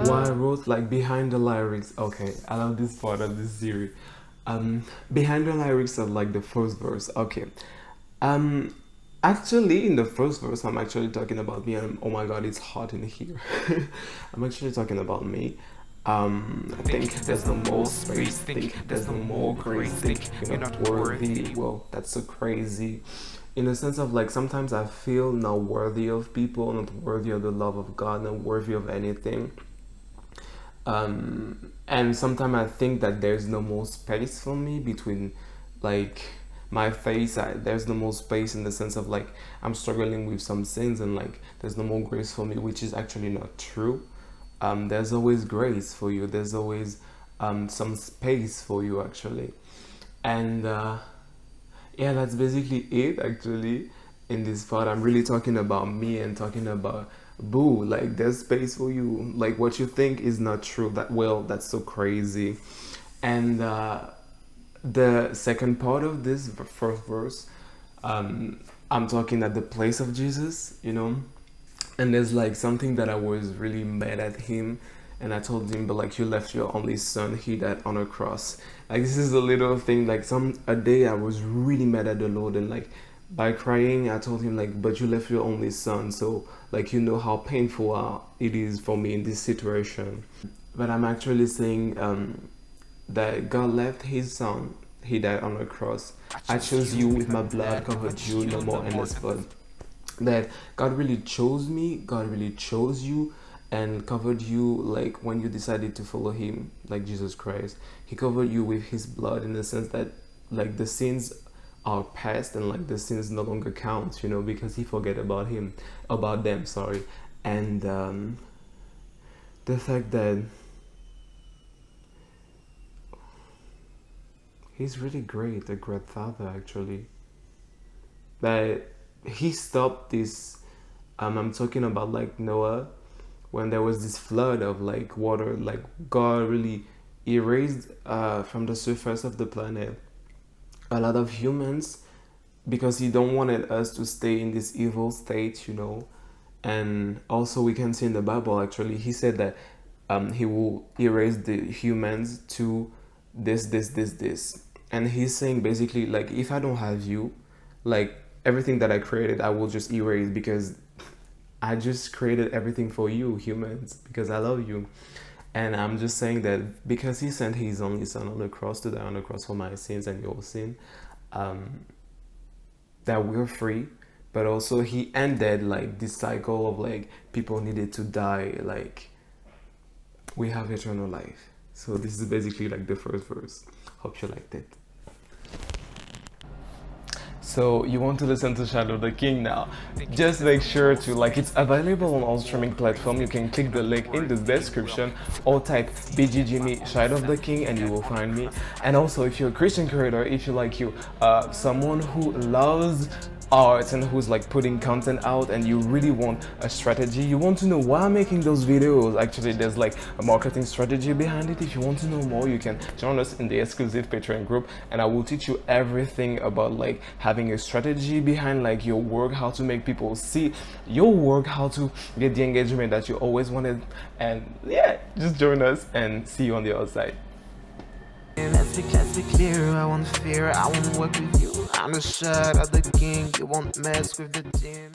Why I wrote like behind the lyrics. Okay, I love this part of this series. Behind the lyrics of like the first verse. Okay. Um, Actually, in the first verse, I'm actually talking about me. And oh my God, it's hot in here. I'm actually talking about me. Think there's no more space. Think there's no more grace. Think you're not worthy. Well, that's so crazy. In the sense of like sometimes I feel not worthy of people, not worthy of the love of God, not worthy of anything. And sometimes I think that there's no more space for me between like my face. There's no more space in the sense of like I'm struggling with some sins and like there's no more grace for me, which is actually not true. There's always grace for you. There's always some space for you actually. And yeah, that's basically it actually. In this part I'm really talking about me and talking about boo, like there's space for you, like what you think is not true, that well, that's so crazy. And the second part of this first verse, I'm talking at the place of Jesus, you know. And there's like something that I was really mad at him, and I told him, but like you left your only son, he died on a cross. Like this is a little thing, like some a day I was really mad at the Lord, and like by crying I told him like, but you left your only son, so like you know how painful it is for me in this situation. But I'm actually saying that God left his son, he died on a cross. I chose you with my blood, covered you, no more endless blood. That God really chose me, God really chose you and covered you like when you decided to follow him, like Jesus Christ. He covered you with his blood in the sense that like the sins are past and like the sins no longer count, you know, because he forget about them, sorry. And the fact that he's really great, a great father actually. That he stopped this. I'm talking about like Noah, when there was this flood of like water, like God really erased from the surface of the planet a lot of humans because he don't wanted us to stay in this evil state, you know. And also we can see in the Bible actually he said that he will erase the humans to this, and he's saying basically like if I don't have you, like everything that I created I will just erase because I just created everything for you humans because I love you. And I'm just saying that because he sent his only son on the cross to die on the cross for my sins and your sin, um, that we're free. But also he ended like this cycle of like people needed to die, like we have eternal life. So this is basically like the first verse. Hope you liked it. So you want to listen to Shadow the King now? Just make sure to like, it's available on all streaming platforms. You can click the link in the description or type Jimy Shadow of the King and you will find me. And also if you're a Christian creator, if you like someone who loves art and who's like putting content out and you really want a strategy, you want to know why I'm making those videos, actually there's like a marketing strategy behind it. If you want to know more, you can join us in the exclusive Patreon group and I will teach you everything about like having a strategy behind like your work, how to make people see your work, how to get the engagement that you always wanted. And yeah, just join us and see you on the other side. Let's be clear, I won't fear, I won't work with you. I'm the shot of the king, you won't mess with the team.